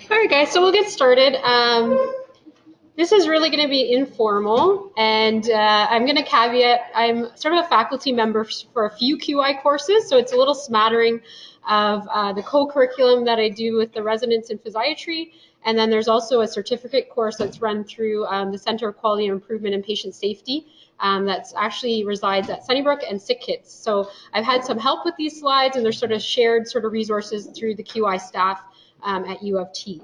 All right, guys, so we'll get started. This is really going to be informal, and I'm going to caveat I'm sort of a faculty member for a few QI courses, so it's a little smattering of the co-curriculum that I do with the residents in physiatry, and then there's also a certificate course that's run through the Center of Quality and Improvement in Patient Safety that actually resides at Sunnybrook and Sick Kids. So I've had some help with these slides, and they're sort of shared sort of resources through the QI staff at U of T.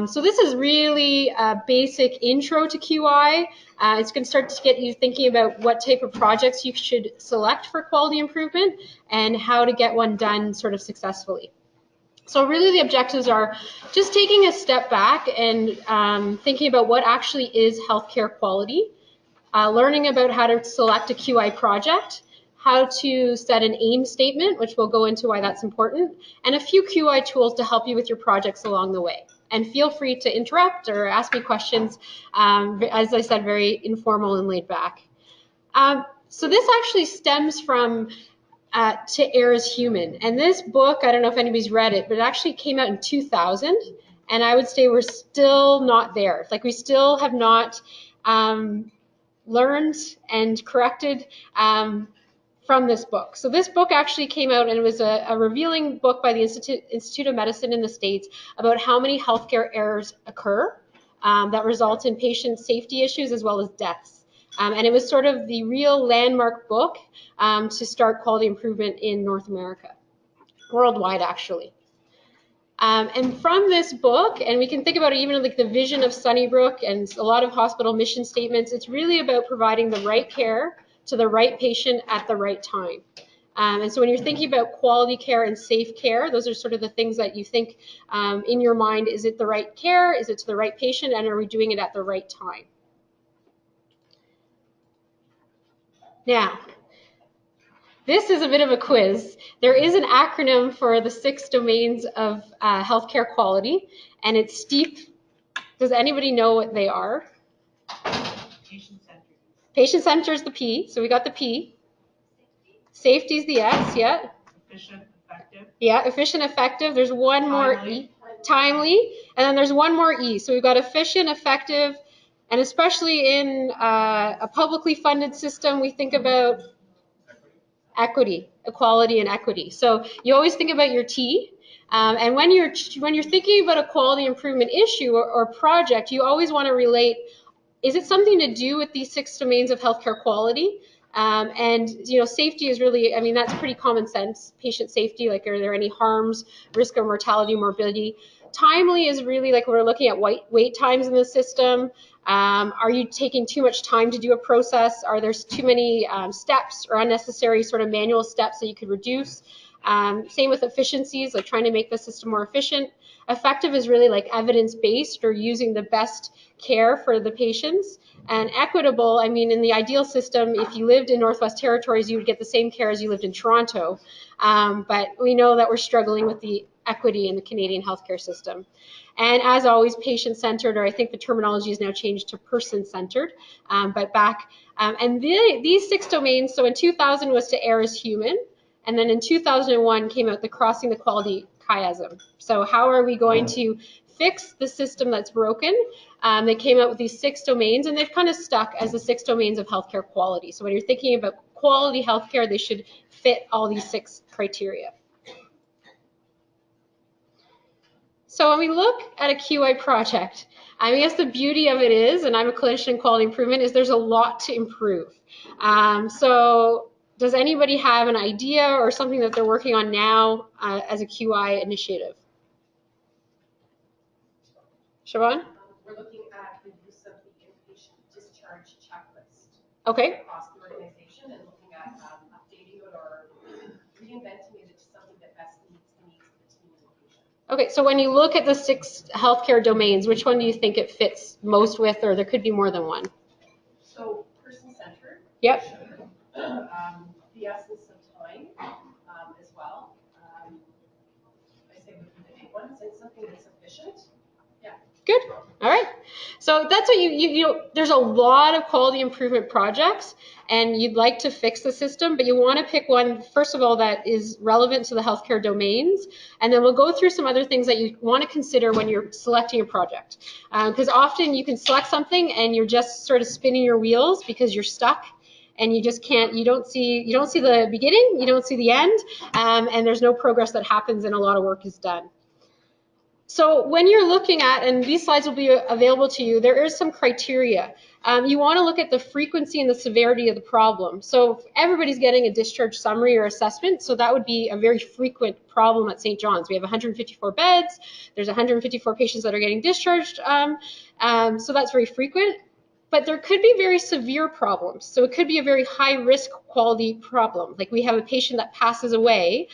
So this is really a basic intro to QI. It's going to start to get you thinking about what type of projects you should select for quality improvement and how to get one done sort of successfully. So really the objectives are just taking a step back and thinking about what actually is healthcare quality, learning about how to select a QI project, how to set an aim statement, which we'll go into why that's important, and a few QI tools to help you with your projects along the way. And feel free to interrupt or ask me questions. As I said, very informal and laid back. So this actually stems from To Err is Human. And this book, I don't know if anybody's read it, but it actually came out in 2000. And I would say we're still not there. Like we still have not learned and corrected from this book. So this book actually came out, and it was a revealing book by the Institute of Medicine in the States about how many healthcare errors occur that result in patient safety issues as well as deaths. And it was sort of the real landmark book to start quality improvement in North America, worldwide actually. And from this book, and we can think about it even like the vision of Sunnybrook and a lot of hospital mission statements, it's really about providing the right care to the right patient at the right time. And so when you're thinking about quality care and safe care, those are sort of the things that you think in your mind. Is it the right care? Is it to the right patient? And are we doing it at the right time? Now, this is a bit of a quiz. There is an acronym for the 6 domains of healthcare quality, and it's STEEP. Does anybody know what they are? Patient-centered. Patient-centered is the P, so we got the P. Safety is the S, yeah. Efficient, effective. Yeah, efficient, effective. There's one more E. Timely. And then there's one more E. So we've got efficient, effective, and especially in a publicly funded system, we think about equity, equality, and equity. So you always think about your T. And when you're thinking about a quality improvement issue or project, you always want to relate, is it something to do with these 6 domains of healthcare quality? And safety is really, I mean, that's pretty common sense. Patient safety, like are there any harms, risk of mortality, morbidity? Timely is really like we're looking at wait times in the system. Are you taking too much time to do a process? Are there too many steps or unnecessary sort of manual steps that you could reduce? Same with efficiencies, like trying to make the system more efficient. Effective is really like evidence-based or using the best care for the patients. And equitable, I mean, in the ideal system, if you lived in Northwest Territories, you would get the same care as you lived in Toronto. But we know that we're struggling with the equity in the Canadian healthcare system. And as always, patient-centered, or I think the terminology is now changed to person-centered. And these 6 domains, so in 2000 was To Err is Human. And then in 2001 came out the Crossing the Quality Chiasm. So how are we going to fix the system that's broken? They came out with these 6 domains, and they've kind of stuck as the 6 domains of healthcare quality. So when you're thinking about quality healthcare, they should fit all these 6 criteria. So when we look at a QI project, I guess the beauty of it is, and I'm a clinician in quality improvement, is there's a lot to improve. So does anybody have an idea or something that they're working on now as a QI initiative? Siobhan? We're looking at the use of the inpatient discharge checklist across the organization and looking at updating it or reinventing it into something that best meets the needs of the team and the patient. Okay, so when you look at the 6 healthcare domains, which one do you think it fits most with, or there could be more than one? So person-centered. Yep. The essence of time as well. I say would be the big ones, and something that's efficient. Yeah. Good. All right. So that's what you know, there's a lot of quality improvement projects and you'd like to fix the system, but you want to pick one, first of all, that is relevant to the healthcare domains. And then we'll go through some other things that you want to consider when you're selecting a project. Because often you can select something and you're just sort of spinning your wheels because you're stuck and you just can't, you don't see the beginning, you don't see the end, and there's no progress that happens and a lot of work is done. So when you're looking at, and these slides will be available to you, there is some criteria. You want to look at the frequency and the severity of the problem. So everybody's getting a discharge summary or assessment, so that would be a very frequent problem at St. John's. We have 154 beds, there's 154 patients that are getting discharged, so that's very frequent. But there could be very severe problems. So it could be a very high risk quality problem. Like we have a patient that passes away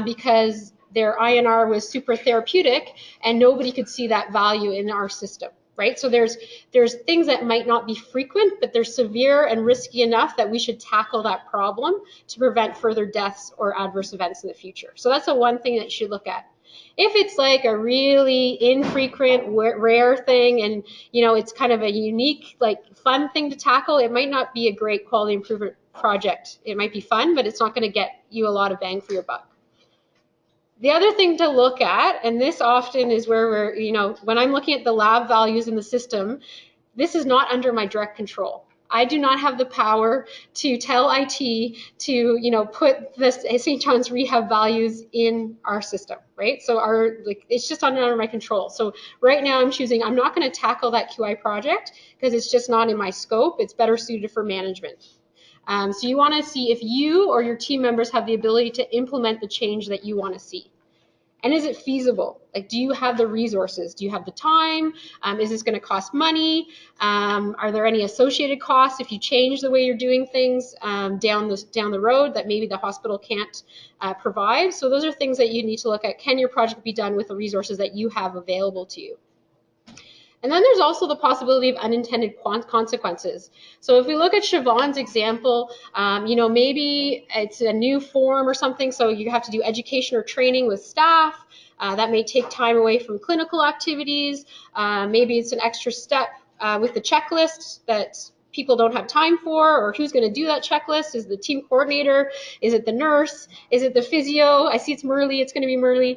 because their INR was super therapeutic and nobody could see that value in our system, right? So there's things that might not be frequent, but they're severe and risky enough that we should tackle that problem to prevent further deaths or adverse events in the future. So that's the one thing that you should look at. If it's like a really infrequent, rare thing and, you know, it's kind of a unique, like fun thing to tackle, it might not be a great quality improvement project. It might be fun, but it's not going to get you a lot of bang for your buck. The other thing to look at, and this often is where we're, you know, when I'm looking at the lab values in the system, this is not under my direct control. I do not have the power to tell IT to, you know, put this St. John's rehab values in our system, right? So it's just not under my control. So right now I'm choosing, I'm not going to tackle that QI project because it's just not in my scope. It's better suited for management. So you want to see if you or your team members have the ability to implement the change that you want to see. And is it feasible? Like, do you have the resources? Do you have the time? Is this going to cost money? Are there any associated costs if you change the way you're doing things down the road that maybe the hospital can't provide? So those are things that you need to look at. Can your project be done with the resources that you have available to you? And then there's also the possibility of unintended consequences. So if we look at Siobhan's example, you know, maybe it's a new form or something, so you have to do education or training with staff. That may take time away from clinical activities. Maybe it's an extra step with the checklist that people don't have time for, or who's going to do that checklist? Is the team coordinator? Is it the nurse? Is it the physio? I see it's Merle. It's going to be Merle.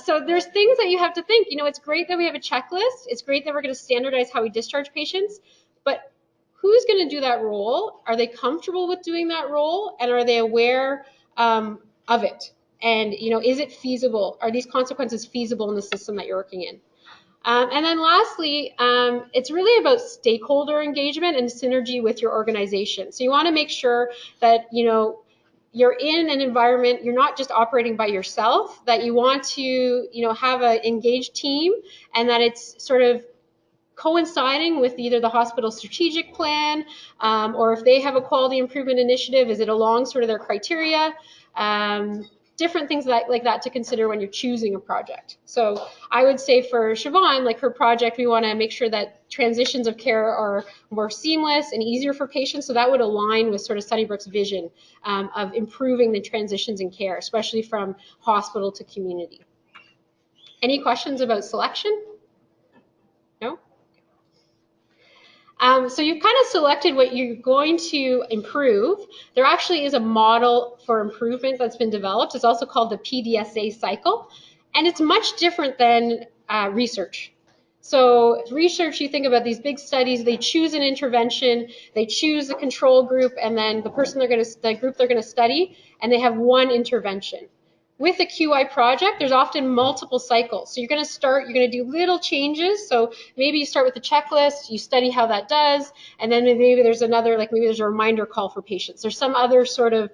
So there's things that you have to think. You know, it's great that we have a checklist. It's great that we're going to standardize how we discharge patients, but who's going to do that role? Are they comfortable with doing that role? And are they aware of it? And, you know, is it feasible? Are these consequences feasible in the system that you're working in? And then lastly, it's really about stakeholder engagement and synergy with your organization. So you want to make sure that, you know, you're in an environment, you're not just operating by yourself, that you want to, you know, have an engaged team and that it's sort of coinciding with either the hospital strategic plan or if they have a quality improvement initiative, is it along sort of their criteria? Different things like that to consider when you're choosing a project. So I would say for Siobhan, like her project, we want to make sure that transitions of care are more seamless and easier for patients. So that would align with sort of Sunnybrook's vision of improving the transitions in care, especially from hospital to community. Any questions about selection? No? So you've kind of selected what you're going to improve. There actually is a model for improvement that's been developed. It's also called the PDSA cycle, and it's much different than research. So research, you think about these big studies, they choose an intervention, they choose a control group, and then the group they're going to study, and they have one intervention. With a QI project, there's often multiple cycles. So you're going to do little changes. So maybe you start with the checklist, you study how that does, and then maybe there's another, like maybe there's a reminder call for patients. There's some other sort of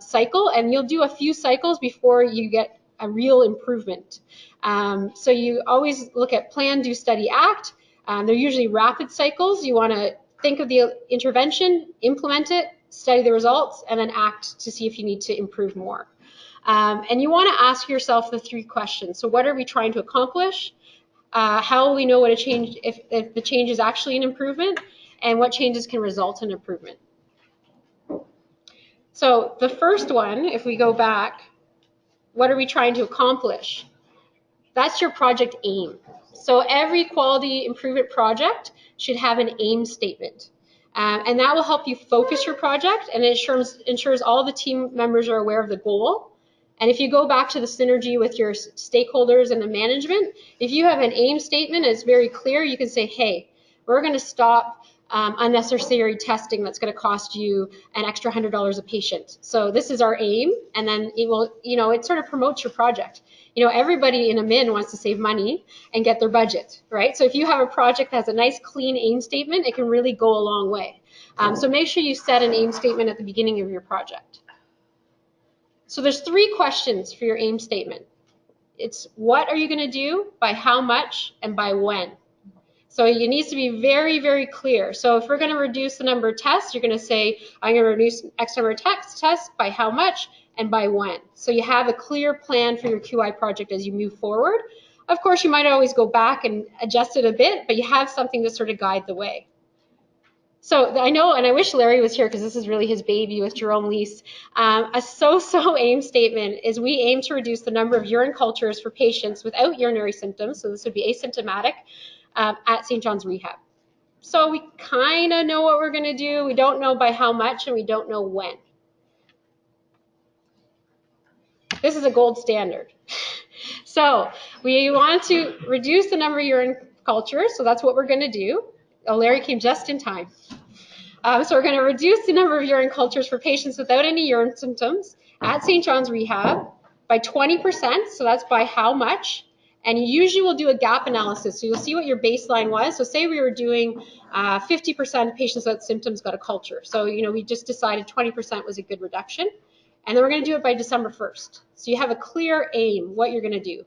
cycle, and you'll do a few cycles before you get a real improvement. So you always look at plan, do, study, act. They're usually rapid cycles. You want to think of the intervention, implement it, study the results, and then act to see if you need to improve more. And you want to ask yourself the three questions. So what are we trying to accomplish? How will we know what a change, if the change is actually an improvement? And what changes can result in improvement? So the first one, if we go back, what are we trying to accomplish? That's your project aim. So every quality improvement project should have an aim statement. And that will help you focus your project, and it ensures all the team members are aware of the goal. And if you go back to the synergy with your stakeholders and the management, if you have an aim statement, it's very clear, you can say, hey, we're going to stop unnecessary testing that's going to cost you an extra $100 a patient. So this is our aim, and then it will, it sort of promotes your project. Everybody in a min wants to save money and get their budget, right? So if you have a project that has a nice clean aim statement, it can really go a long way. So make sure you set an aim statement at the beginning of your project. So there's 3 questions for your aim statement. It's what are you going to do, by how much, and by when. So it needs to be very, very clear. So if we're going to reduce the number of tests, you're going to say, I'm going to reduce X number of tests, by how much, and by when. So you have a clear plan for your QI project as you move forward. Of course, you might always go back and adjust it a bit, but you have something to sort of guide the way. So I know, and I wish Larry was here because this is really his baby with Jerome Lease. A so-so aim statement is we aim to reduce the number of urine cultures for patients without urinary symptoms, so this would be asymptomatic, at St. John's Rehab. So we kind of know what we're going to do. We don't know by how much, and we don't know when. This is a gold standard. So we want to reduce the number of urine cultures, so that's what we're going to do. Oh, Larry came just in time. So we're going to reduce the number of urine cultures for patients without any urine symptoms at St. John's Rehab by 20%, so that's by how much. And you usually will do a gap analysis, so you'll see what your baseline was. So say we were doing 50% of patients without symptoms got a culture. So, we just decided 20% was a good reduction. And then we're going to do it by December 1st. So you have a clear aim, what you're going to do.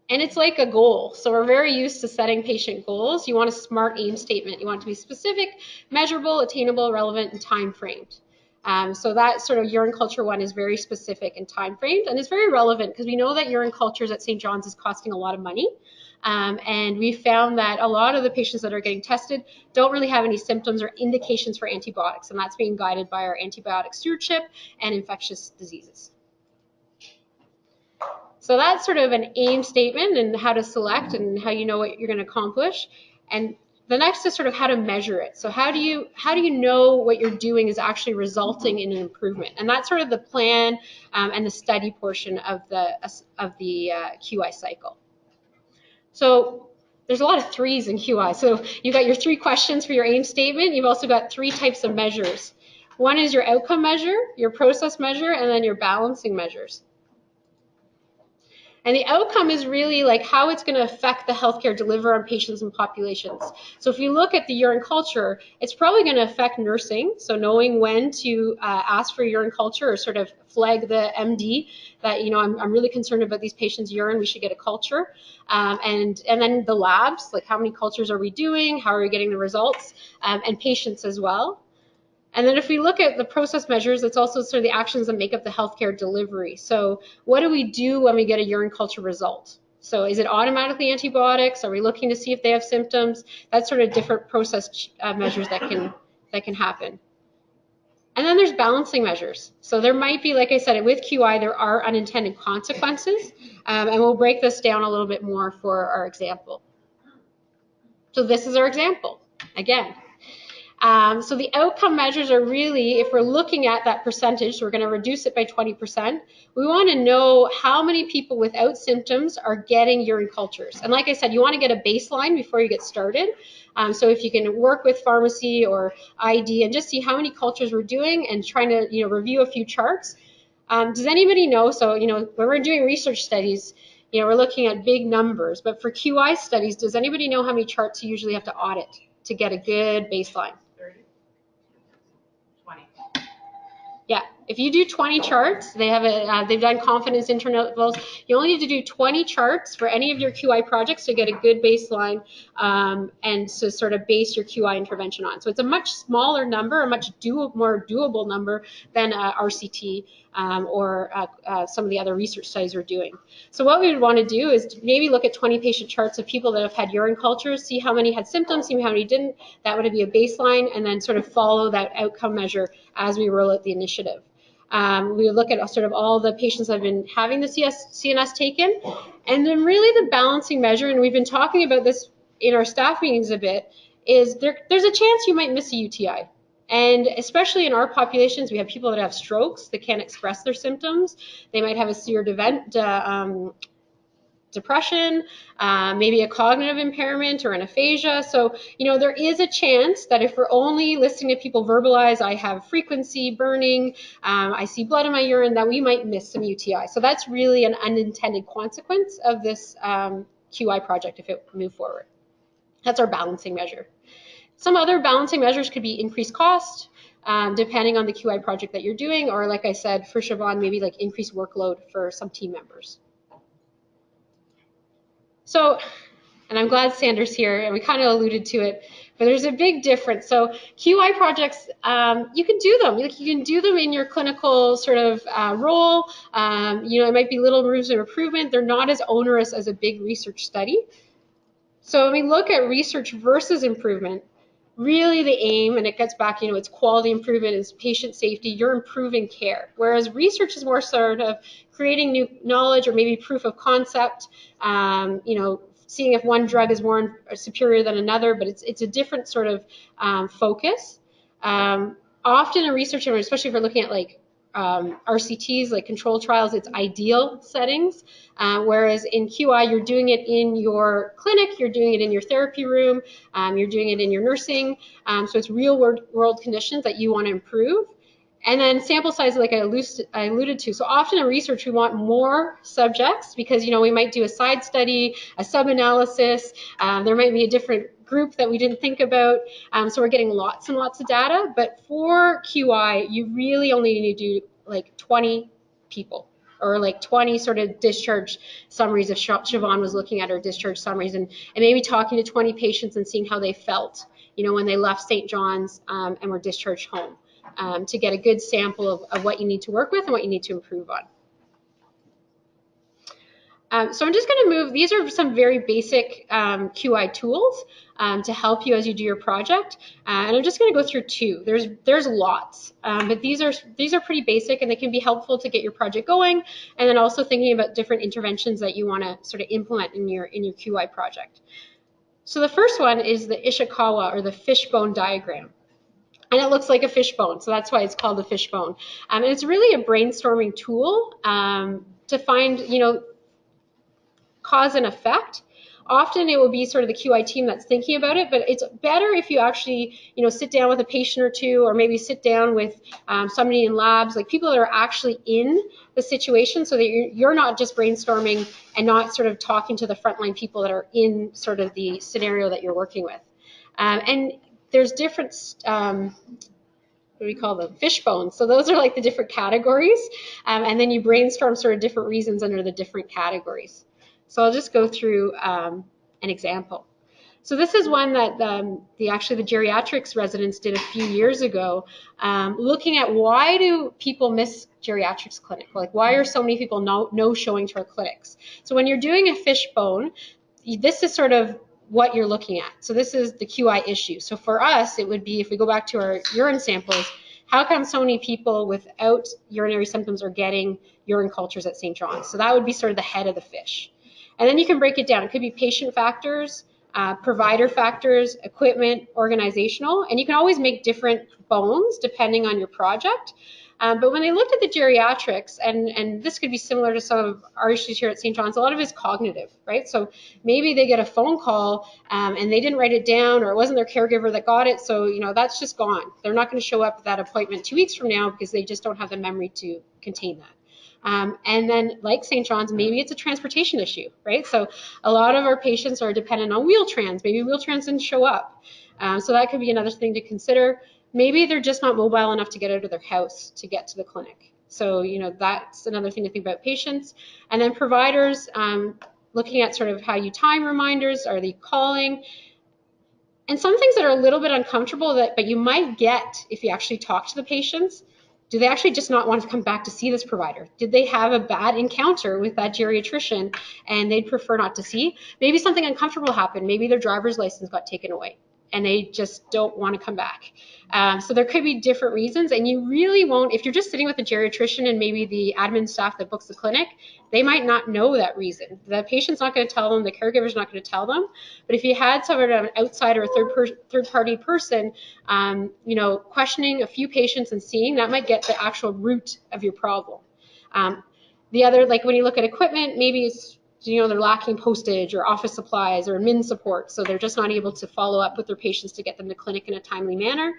And it's like a goal. So we're very used to setting patient goals. You want a SMART aim statement. You want it to be specific, measurable, attainable, relevant, and time-framed. So that sort of urine culture one is very specific and time-framed, and it's very relevant because we know that urine cultures at St. John's is costing a lot of money. And we found that a lot of the patients that are getting tested don't really have any symptoms or indications for antibiotics, and that's being guided by our antibiotic stewardship and infectious diseases. So that's sort of an aim statement and how to select and how you know what you're going to accomplish. And the next is sort of how to measure it. So how do you know what you're doing is actually resulting in an improvement? And that's sort of the plan and the study portion of the QI cycle. So there's a lot of 3s in QI. So you've got your 3 questions for your aim statement. You've also got 3 types of measures. One is your outcome measure, your process measure, and then your balancing measures. And the outcome is really like how it's going to affect the healthcare delivery on patients and populations. So if you look at the urine culture, it's probably going to affect nursing. So knowing when to ask for urine culture or sort of flag the MD that, I'm really concerned about these patients' urine, we should get a culture. And then the labs, like how many cultures are we doing? How are we getting the results? And patients as well. And then if we look at the process measures, it's also sort of the actions that make up the healthcare delivery. So what do we do when we get a urine culture result? So is it automatically antibiotics? Are we looking to see if they have symptoms? That's sort of different process measures that can happen. And then there's balancing measures. So there might be, like I said, with QI, there are unintended consequences. And we'll break this down a little bit more for our example. So this is our example, again. So the outcome measures are really, if we're looking at that percentage, so we're going to reduce it by 20%, we want to know how many people without symptoms are getting urine cultures. And like I said, you want to get a baseline before you get started. So if you can work with pharmacy or ID and just see how many cultures we're doing and trying to review a few charts. Does anybody know, so when we're doing research studies, we're looking at big numbers, but for QI studies, does anybody know how many charts you usually have to audit to get a good baseline? 20. Yeah, if you do 20 charts, they've done confidence intervals. You only need to do 20 charts for any of your QI projects to get a good baseline and to sort of base your QI intervention on. So it's a much smaller number, a much more doable number than RCT or some of the other research studies we're doing. So what we would want to do is to maybe look at 20 patient charts of people that have had urine cultures, see how many had symptoms, see how many didn't. That would be a baseline, and then sort of follow that outcome measure as we roll out the initiative. We would look at sort of all the patients that have been having the CNS taken. And then really the balancing measure, and we've been talking about this in our staff meetings a bit, is there's a chance you might miss a UTI. And especially in our populations, we have people that have strokes that can't express their symptoms. They might have a severe depression, maybe a cognitive impairment or an aphasia. So, there is a chance that if we're only listening to people verbalize, I have frequency, burning, I see blood in my urine, that we might miss some UTI. So that's really an unintended consequence of this QI project if it moved forward. That's our balancing measure. Some other balancing measures could be increased cost, depending on the QI project that you're doing, or like I said, for Siobhan, maybe like increased workload for some team members. So, and I'm glad Sandra's here, and we kind of alluded to it, but there's a big difference. So QI projects, you can do them. You can do them in your clinical sort of role. It might be little rooms of improvement. They're not as onerous as a big research study. So when we look at research versus improvement, really the aim, and it gets back, it's quality improvement, is patient safety, you're improving care. Whereas research is more sort of creating new knowledge or maybe proof of concept, seeing if one drug is more superior than another, but it's a different sort of focus. Often in research, especially if we're looking at like RCTs, like control trials, it's ideal settings. Whereas in QI, you're doing it in your clinic, you're doing it in your therapy room, you're doing it in your nursing. So it's real world conditions that you want to improve. And then sample size, like I alluded to. So often in research, we want more subjects because, we might do a side study, a sub-analysis. There might be a different group that we didn't think about. So we're getting lots and lots of data. But for QI, you really only need to do like 20 people or like 20 sort of discharge summaries if Siobhan was looking at her discharge summaries and maybe talking to 20 patients and seeing how they felt, when they left St. John's and were discharged home. To get a good sample of what you need to work with and what you need to improve on. So I'm just going to move, these are some very basic QI tools to help you as you do your project. And I'm just going to go through two. There's lots, but these are pretty basic and they can be helpful to get your project going. And then also thinking about different interventions that you want to sort of implement in your QI project. So the first one is the Ishikawa or the fishbone diagram. And it looks like a fishbone, so that's why it's called a fishbone. And it's really a brainstorming tool to find, cause and effect. Often it will be sort of the QI team that's thinking about it, but it's better if you actually, sit down with a patient or two, or maybe sit down with somebody in labs, like people that are actually in the situation, so that you're not just brainstorming and not sort of talking to the frontline people that are in sort of the scenario that you're working with. And there's different, what do we call them? Fishbones. So those are like the different categories. And then you brainstorm sort of different reasons under the different categories. So I'll just go through an example. So this is one that the geriatrics residents did a few years ago, looking at why do people miss geriatrics clinic? Like why are so many people no showing to our clinics? So when you're doing a fishbone, this is sort of what you're looking at. So this is the QI issue. So for us, it would be, if we go back to our urine samples, how come so many people without urinary symptoms are getting urine cultures at St. John's? So that would be sort of the head of the fish. And then you can break it down. It could be patient factors, provider factors, equipment, organizational, and you can always make different bones depending on your project. But when they looked at the geriatrics, and this could be similar to some of our issues here at St. John's, a lot of it is cognitive, right? So maybe they get a phone call and they didn't write it down, or it wasn't their caregiver that got it, so that's just gone. They're not going to show up at that appointment 2 weeks from now because they just don't have the memory to contain that. And then like St. John's, maybe it's a transportation issue, right? So a lot of our patients are dependent on Wheel-Trans. Maybe Wheel-Trans didn't show up. So that could be another thing to consider. Maybe they're just not mobile enough to get out of their house to get to the clinic. So, that's another thing to think about patients. And then providers, looking at sort of how you time reminders, are they calling? And some things that are a little bit uncomfortable, but you might get if you actually talk to the patients. Do they actually just not want to come back to see this provider? Did they have a bad encounter with that geriatrician and they'd prefer not to see? Maybe something uncomfortable happened. Maybe their driver's license got taken away. and they just don't want to come back. So there could be different reasons, and you really won't, if you're just sitting with a geriatrician and maybe the admin staff that books the clinic, they might not know that reason. The patient's not going to tell them, the caregiver's not going to tell them. But if you had someone, an outsider, a third-party person, you know, questioning a few patients and seeing, that might get the actual root of your problem. The other, like when you look at equipment, maybe it's, you know, they're lacking postage or office supplies or admin support, so they're just not able to follow up with their patients to get them to clinic in a timely manner.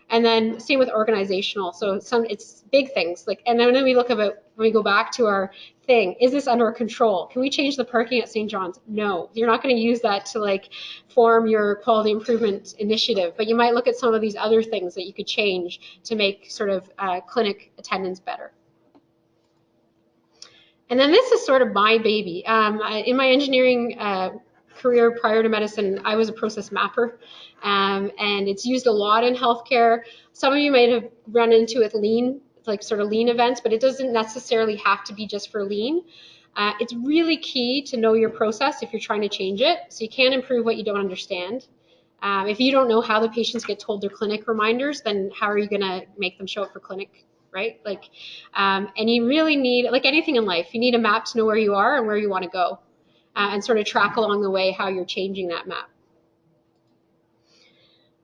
And then same with organizational. So it's big things like, and then we look about, when we go back to our thing, is this under control? Can we change the parking at St. John's? No, you're not going to use that to like form your quality improvement initiative, but you might look at some of these other things that you could change to make sort of clinic attendance better. And then this is sort of my baby. In my engineering career prior to medicine, I was a process mapper, and it's used a lot in healthcare. Some of you might have run into it lean, like sort of lean events, but it doesn't necessarily have to be just for lean. It's really key to know your process if you're trying to change it, so you can't improve what you don't understand. If you don't know how the patients get told their clinic reminders, then how are you going to make them show up for clinic? Right? Like, and you really need, like anything in life, you need a map to know where you are and where you want to go, and sort of track along the way how you're changing that map.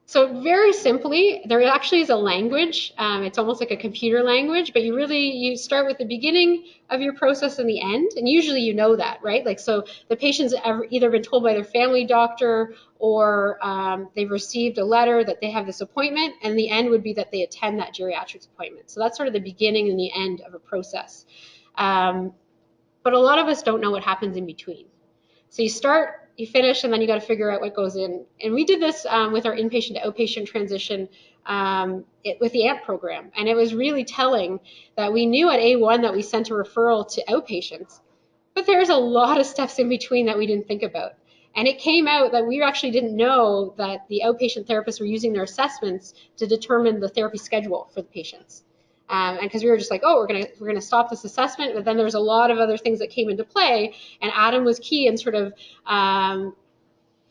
So very simply, there actually is a language. It's almost like a computer language, but you start with the beginning of your process and the end, and usually you know that, right? Like, so the patient's either been told by their family doctor or they've received a letter that they have this appointment, and the end would be that they attend that geriatrics appointment. So that's sort of the beginning and the end of a process. But a lot of us don't know what happens in between. So you start, you finish, and then you got to figure out what goes in. And we did this with our inpatient to outpatient transition with the AMP program. And it was really telling that we knew at A1 that we sent a referral to outpatients, but there's a lot of steps in between that we didn't think about. And it came out that we actually didn't know that the outpatient therapists were using their assessments to determine the therapy schedule for the patients. And because we were just like, oh, we're gonna stop this assessment, but then there's a lot of other things that came into play, and Adam was key in sort of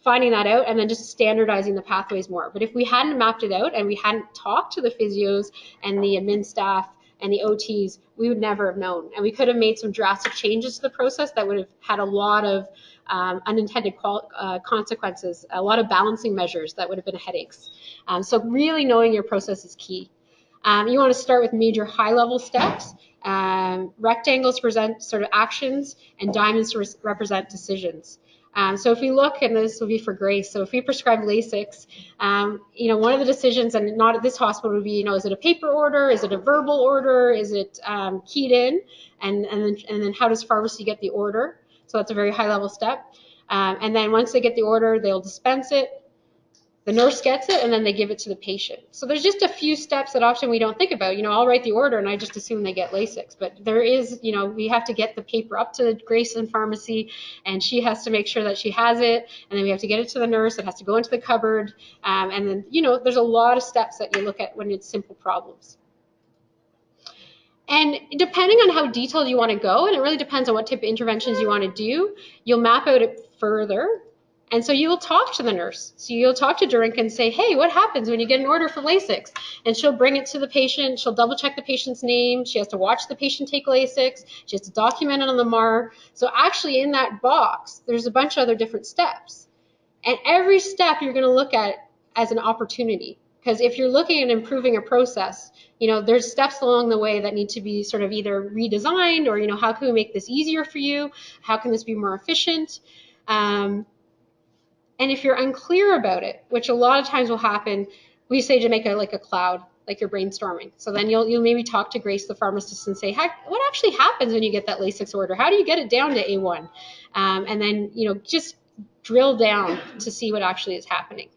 finding that out and then just standardizing the pathways more. But if we hadn't mapped it out and we hadn't talked to the physios and the admin staff and the OTs, we would never have known, and we could have made some drastic changes to the process that would have had a lot of unintended consequences, a lot of balancing measures that would have been headaches. So really knowing your process is key. You want to start with major high-level steps. Rectangles present sort of actions, and diamonds represent decisions. So if we look, and this will be for Grace, so if we prescribe Lasix, you know, one of the decisions, and not at this hospital, would be, you know, is it a paper order? Is it a verbal order? Is it keyed in? And then how does pharmacy get the order? So that's a very high-level step. And then once they get the order, they'll dispense it. The nurse gets it, and then they give it to the patient. So there's just a few steps that often we don't think about. You know, I'll write the order, and I just assume they get Lasix. But there is, you know, we have to get the paper up to Grace in pharmacy, and she has to make sure that she has it, and then we have to get it to the nurse. It has to go into the cupboard. And then, you know, there's a lot of steps that you look at when it's simple problems. And depending on how detailed you want to go, and it really depends on what type of interventions you want to do, you'll map out it further. And so you'll talk to the nurse. So you'll talk to Dorinka and say, hey, what happens when you get an order for Lasix? And she'll bring it to the patient. She'll double check the patient's name. She has to watch the patient take Lasix. She has to document it on the MAR. So actually in that box, there's a bunch of other different steps. And every step you're going to look at as an opportunity. Because if you're looking at improving a process, you know, there's steps along the way that need to be sort of either redesigned or, you know, how can we make this easier for you? How can this be more efficient? And if you're unclear about it, which a lot of times will happen, we say to make it like a cloud, like you're brainstorming. So then you'll maybe talk to Grace, the pharmacist, and say, what actually happens when you get that Lasix order? How do you get it down to A1? And then, you know, just drill down to see what actually is happening.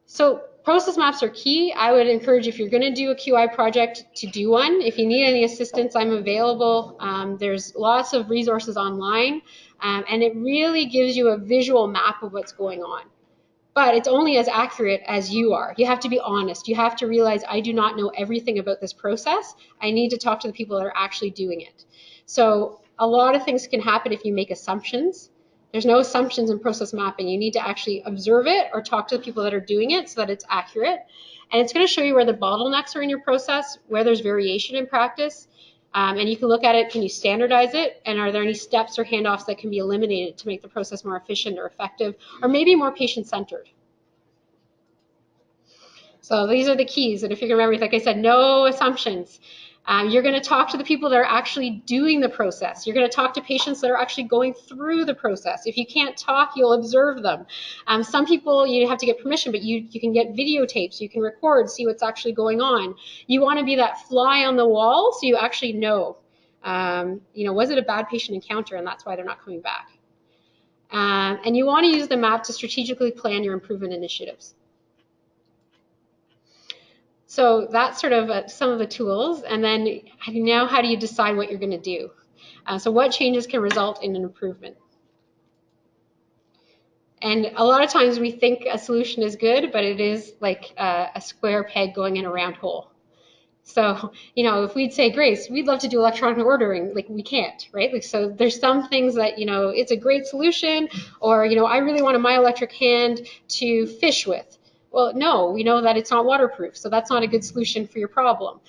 So process maps are key. I would encourage, if you're going to do a QI project, to do one. If you need any assistance, I'm available. There's lots of resources online, and it really gives you a visual map of what's going on. But it's only as accurate as you are. You have to be honest. You have to realize, I do not know everything about this process. I need to talk to the people that are actually doing it. So a lot of things can happen if you make assumptions. There's no assumptions in process mapping. You need to actually observe it or talk to the people that are doing it so that it's accurate. And it's going to show you where the bottlenecks are in your process, where there's variation in practice. And you can look at it, can you standardize it? And are there any steps or handoffs that can be eliminated to make the process more efficient or effective, or maybe more patient-centered? So these are the keys. And if you can remember, like I said, no assumptions. You're going to talk to the people that are actually doing the process. You're going to talk to patients that are actually going through the process. If you can't talk, you'll observe them. Some people, you have to get permission, but you can get videotapes. You can record, see what's actually going on. You want to be that fly on the wall so you actually know, was it a bad patient encounter and that's why they're not coming back? And you want to use the map to strategically plan your improvement initiatives. So that's sort of some of the tools. And then now how do you decide what you're going to do? So what changes can result in an improvement? And a lot of times we think a solution is good, but it is like a square peg going in a round hole. So, if we'd say, Grace, we'd love to do electronic ordering, like we can't, right? Like, so there's some things that, it's a great solution, or, I really want a My Electric hand to fish with. Well, no, we know that it's not waterproof, so that's not a good solution for your problem.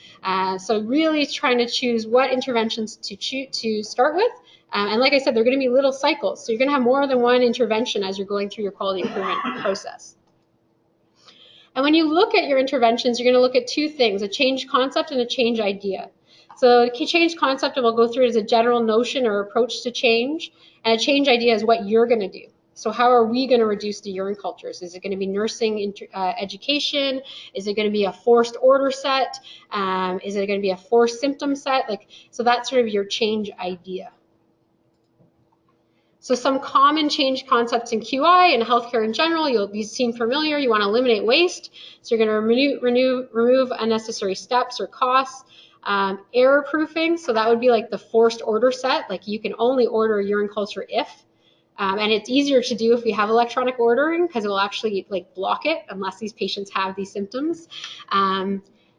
So really trying to choose what interventions to start with. And like I said, they're going to be little cycles. So you're going to have more than one intervention as you're going through your quality improvement process. And when you look at your interventions, you're going to look at two things, a change concept and a change idea. So a change concept, and we'll go through it as a general notion or approach to change. And a change idea is what you're going to do. So how are we going to reduce the urine cultures? Is it going to be nursing education? Is it going to be a forced order set? Is it going to be a forced symptom set? So that's sort of your change idea. So some common change concepts in QI and healthcare in general, you'll seem familiar. You want to eliminate waste. So you're going to remove unnecessary steps or costs. Error proofing, so that would be like the forced order set. Like you can only order a urine culture if. And it's easier to do if we have electronic ordering because it will actually block it unless these patients have these symptoms.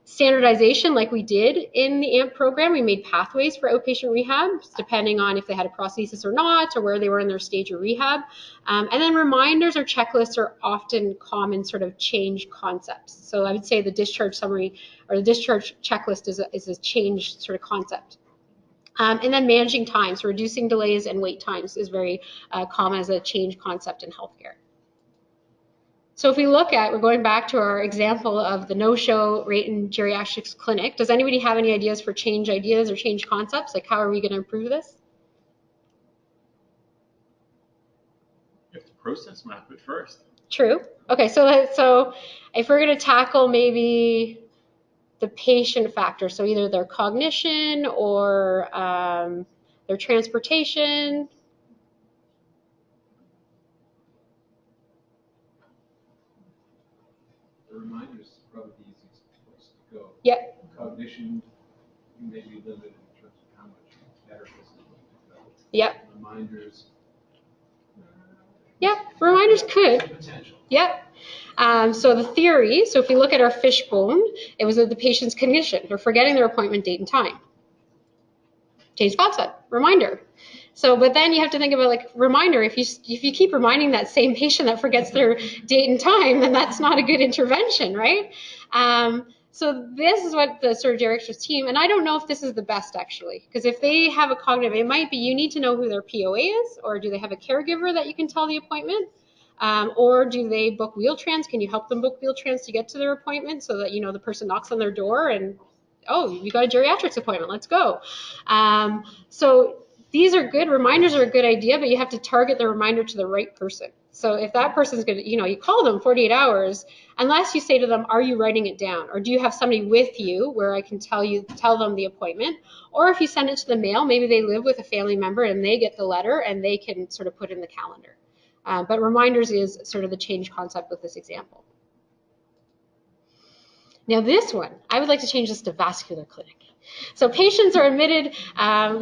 Standardization, like we did in the AMP program, we made pathways for outpatient rehab depending on if they had a prosthesis or not or where they were in their stage of rehab. And then reminders or checklists are often common sort of change concepts. So I would say the discharge summary or the discharge checklist is a change sort of concept. And then managing time, so reducing delays and wait times is very common as a change concept in healthcare. So if we look at, we're going back to our example of the no-show rate in geriatrics clinic. Does anybody have any ideas for change ideas or change concepts? Like how are we going to improve this? You have to process map it first. True. Okay, so if we're going to tackle maybe the patient factor, so either their cognition or their transportation. The reminders is probably the easiest place to go. Yep. Cognition, you may be limited in terms of how much therapists is going to develop. Yep. Reminders. Yep. Reminders could. Potential. Yep. So the theory, so if we look at our Fishbone, it was the patient's cognition. They're forgetting their appointment date and time. Change concept, reminder. So, but then you have to think about reminder. If you keep reminding that same patient that forgets their date and time, then that's not a good intervention, right? So this is what the sort of geriatrics team, and I don't know if this is the best actually, because if they have a cognitive, it might be you need to know who their POA is, or do they have a caregiver that you can tell the appointment? Or do they book Wheel-Trans? Can you help them book Wheel-Trans to get to their appointment so that, the person knocks on their door and, oh, you got a geriatrics appointment, let's go. So these are good, reminders are a good idea, but you have to target the reminder to the right person. So if that person's going to, you call them 48 hours, unless you say to them, are you writing it down? Or do you have somebody with you where I can tell them the appointment? Or if you send it to the mail, maybe they live with a family member and they get the letter and they can sort of put in the calendar. But reminders is sort of the change concept with this example. Now this one, I would like to change this to vascular clinic. So patients are admitted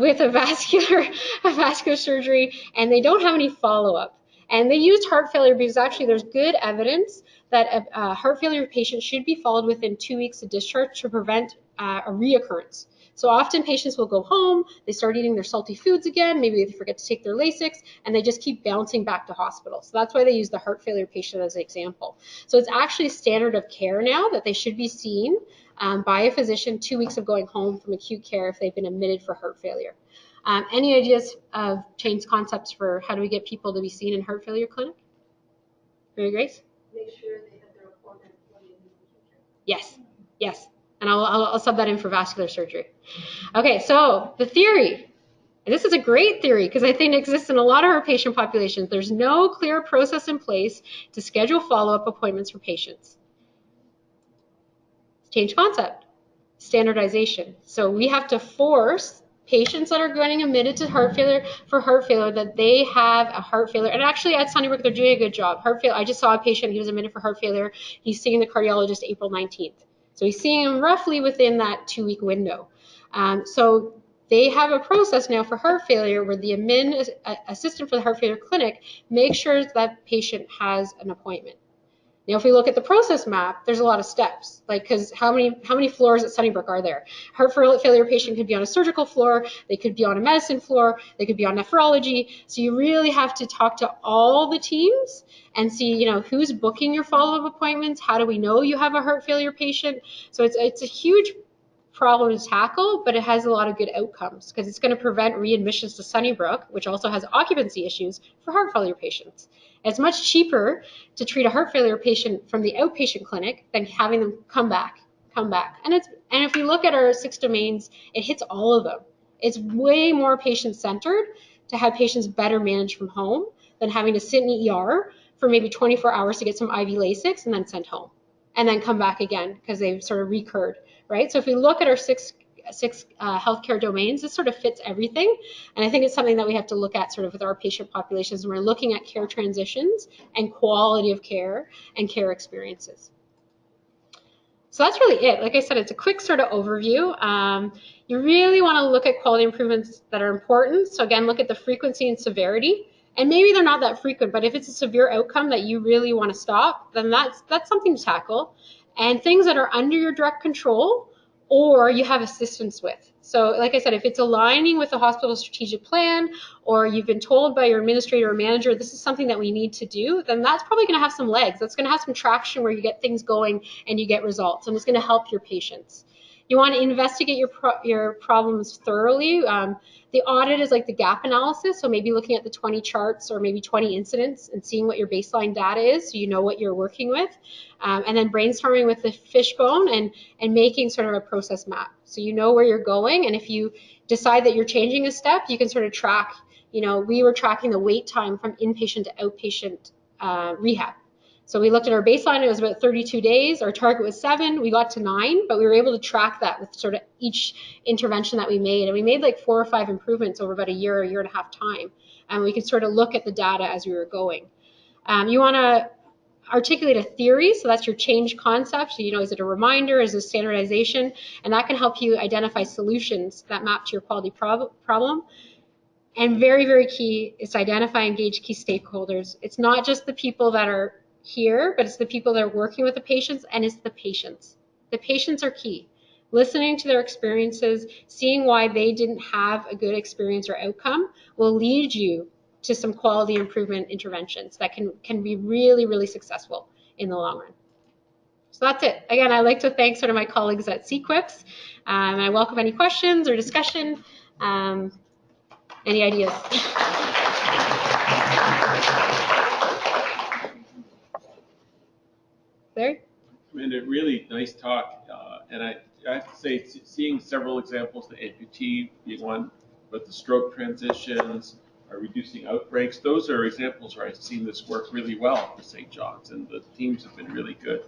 with a vascular surgery and they don't have any follow-up. And they used heart failure because actually there's good evidence that a heart failure patient should be followed within 2 weeks of discharge to prevent a reoccurrence. So often patients will go home, they start eating their salty foods again, maybe they forget to take their Lasix, and they just keep bouncing back to hospital. So that's why they use the heart failure patient as an example. So it's actually standard of care now that they should be seen by a physician 2 weeks of going home from acute care if they've been admitted for heart failure. Any ideas of change concepts for how do we get people to be seen in heart failure clinic? Mary Grace? Make sure they have their appointment when they leave acute care. Yes, yes. And I'll sub that in for vascular surgery. Okay, so the theory. And this is a great theory because I think it exists in a lot of our patient populations. There's no clear process in place to schedule follow-up appointments for patients. Change concept. Standardization. So we have to force patients that are getting admitted to heart failure that they have a heart failure. And actually at Sunnybrook, they're doing a good job. Heart failure. I just saw a patient, he was admitted for heart failure. He's seeing the cardiologist April 19th. So he's seeing him roughly within that 2-week window. So they have a process now for heart failure where the admin assistant for the heart failure clinic makes sure that patient has an appointment. Now, if we look at the process map, there's a lot of steps, like, because how many floors at Sunnybrook are there? Heart failure patient could be on a surgical floor, they could be on a medicine floor, they could be on nephrology. So you really have to talk to all the teams and see, who's booking your follow-up appointments. How do we know you have a heart failure patient? So it's a huge problem to tackle, but it has a lot of good outcomes because it's going to prevent readmissions to Sunnybrook, which also has occupancy issues for heart failure patients. It's much cheaper to treat a heart failure patient from the outpatient clinic than having them come back. And if we look at our 6 domains, it hits all of them. It's way more patient-centered to have patients better managed from home than having to sit in ER for maybe 24 hours to get some IV Lasix and then sent home and then come back again because they've sort of recurred, right? So if we look at our six healthcare domains, this sort of fits everything. And I think it's something that we have to look at sort of with our patient populations when we're looking at care transitions and quality of care and care experiences. So that's really it. Like I said, it's a quick sort of overview. You really want to look at quality improvements that are important. So again, look at the frequency and severity. And maybe they're not that frequent, but if it's a severe outcome that you really want to stop, then that's something to tackle. And things that are under your direct control or you have assistance with. So like I said, if it's aligning with the hospital strategic plan or you've been told by your administrator or manager, this is something that we need to do, then that's probably going to have some legs. That's going to have some traction where you get things going and you get results, and it's going to help your patients. You want to investigate your problems thoroughly. The audit is like the gap analysis, so maybe looking at the 20 charts or maybe 20 incidents and seeing what your baseline data is so you know what you're working with. And then brainstorming with the Fishbone and making sort of a process map. So you know where you're going, and if you decide that you're changing a step, you can sort of track, we were tracking the wait time from inpatient to outpatient rehab. So we looked at our baseline, it was about 32 days. Our target was 7, we got to 9, but we were able to track that with sort of each intervention that we made. And we made like 4 or 5 improvements over about a year and a half time. And we could sort of look at the data as we were going. You want to articulate a theory, so that's your change concept. So, is it a reminder, is it standardization? And that can help you identify solutions that map to your quality problem. And very, very key is to identify and engage key stakeholders. It's not just the people that are here, but it's the people that are working with the patients, and it's the patients. The patients are key. Listening to their experiences, seeing why they didn't have a good experience or outcome will lead you to some quality improvement interventions that can be really, really successful in the long run. So that's it. Again, I'd like to thank sort of my colleagues at CQIPS. I welcome any questions or discussion. Any ideas? Larry? I mean, a really nice talk, and I have to say, seeing several examples, the amputee being one, but the stroke transitions, reducing outbreaks, those are examples where I've seen this work really well for St. John's, and the teams have been really good.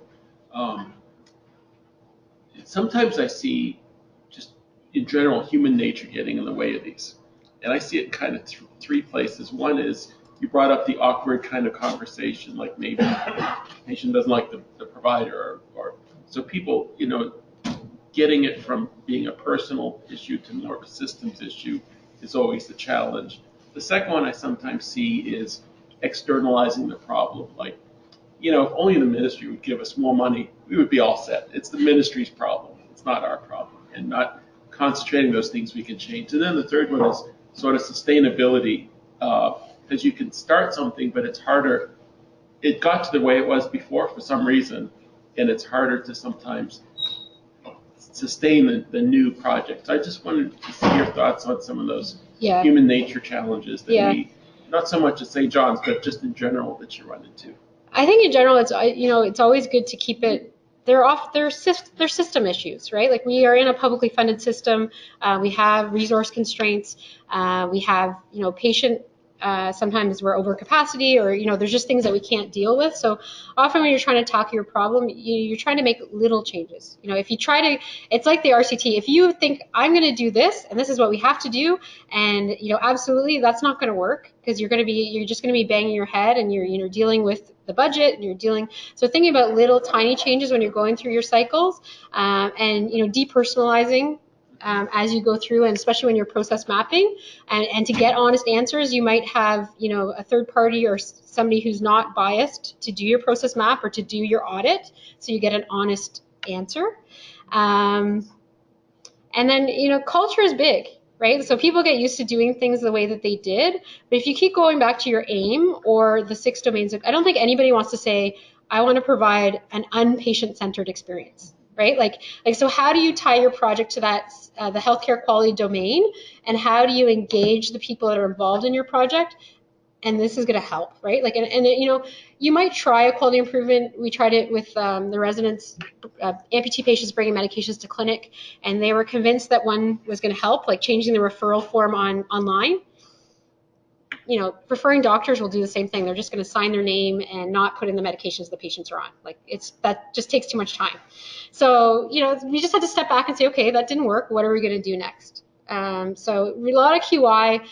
Sometimes I see, just in general, human nature getting in the way of these, and I see it kind of 3 places. One is, you brought up the awkward kind of conversation, like maybe the patient doesn't like the provider, or so people, getting it from being a personal issue to more of a systems issue is always the challenge. The second one I sometimes see is externalizing the problem. Like, if only the ministry would give us more money, we would be all set. It's the ministry's problem. It's not our problem. and not concentrating those things we can change. And then the third one is sort of sustainability, because you can start something, but it's harder. It got to the way it was before for some reason, and it's harder to sometimes sustain the new project. So I just wanted to see your thoughts on some of those human nature challenges that we, not so much at St. John's, but just in general that you run into. I think in general, it's always good to keep it. They're system issues, right? Like we are in a publicly funded system. We have resource constraints. We have patient. Sometimes we're over capacity, or there's just things that we can't deal with. So often when you're trying to tackle your problem, you're trying to make little changes. If you try to, it's like the RCT. If you think I'm going to do this and this is what we have to do, and absolutely that's not going to work, because you're just going to be banging your head, and you're dealing with the budget, and so thinking about little tiny changes when you're going through your cycles, and depersonalizing. As you go through, and especially when you're process mapping, and to get honest answers, you might have a third party or somebody who's not biased to do your process map or to do your audit, so you get an honest answer. And then culture is big, right? So people get used to doing things the way that they did, but if you keep going back to your aim or the 6 domains, I don't think anybody wants to say, I want to provide an unpatient-centered experience. Right? Like, so how do you tie your project to that, the healthcare quality domain, and how do you engage the people that are involved in your project? And this is going to help, right? Like, and you might try a quality improvement. We tried it with the residents, amputee patients bringing medications to clinic, and they were convinced that one was going to help, like changing the referral form online. Referring doctors will do the same thing. They're just going to sign their name and not put in the medications the patients are on. Like that just takes too much time. So, we just had to step back and say, okay, that didn't work. What are we going to do next? So a lot of QI,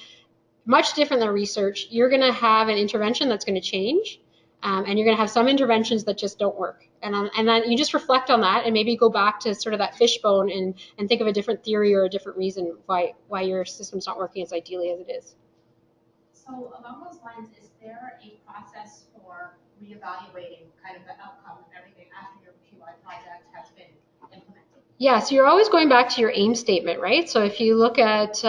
much different than research. You're going to have an intervention that's going to change, and you're going to have some interventions that just don't work. And then you just reflect on that, and maybe go back to sort of that fishbone and think of a different theory or a different reason why your system's not working as ideally as it is. So along those lines, is there a process for reevaluating kind of the outcome of everything after your QI project has been implemented? Yeah, so you're always going back to your aim statement, right? So if you look at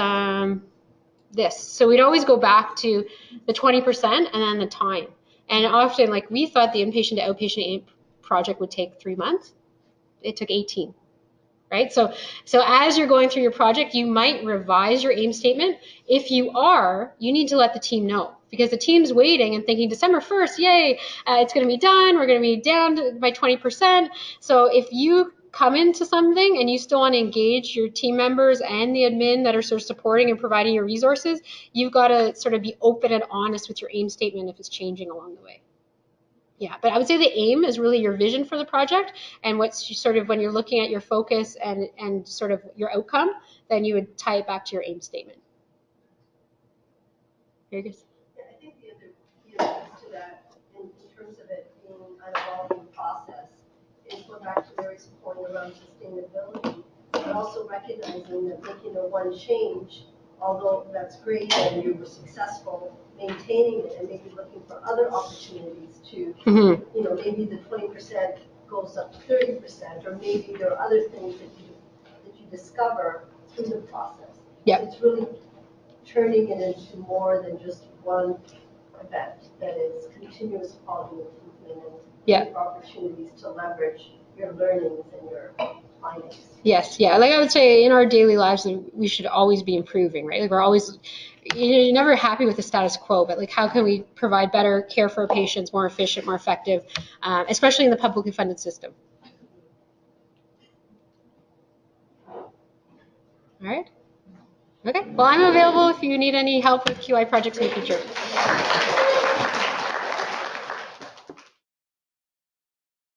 this, so we'd always go back to the 20% and then the time. And often, like, we thought the inpatient to outpatient aim project would take 3 months. It took 18. Right? So as you're going through your project, you might revise your aim statement. If you are, you need to let the team know, because the team's waiting and thinking December 1st, yay, it's going to be done. We're going to be down by 20%. So if you come into something and you still want to engage your team members and the admin that are sort of supporting and providing your resources, you've got to sort of be open and honest with your aim statement if it's changing along the way. Yeah, but I would say the aim is really your vision for the project, and what's sort of when you're looking at your focus and sort of your outcome, then you would tie it back to your aim statement. Very good. Yeah, I think the other piece to that, in terms of it being an evolving process, is go back to Mary's point around sustainability, but also recognizing that making a one change, although that's great and you were successful, maintaining it and maybe looking for other opportunities to, maybe the 20% goes up to 30%, or maybe there are other things that you discover through the process. Yeah. It's really turning it into more than just one event, that is continuous quality improvement and opportunities to leverage your learnings and your findings. Yes, yeah. Like I would say, in our daily lives, we should always be improving, right? Like we're always, you're never happy with the status quo, but like how can we provide better care for our patients, more efficient, more effective, especially in the publicly funded system. All right. Okay. Well, I'm available if you need any help with QI projects in the future.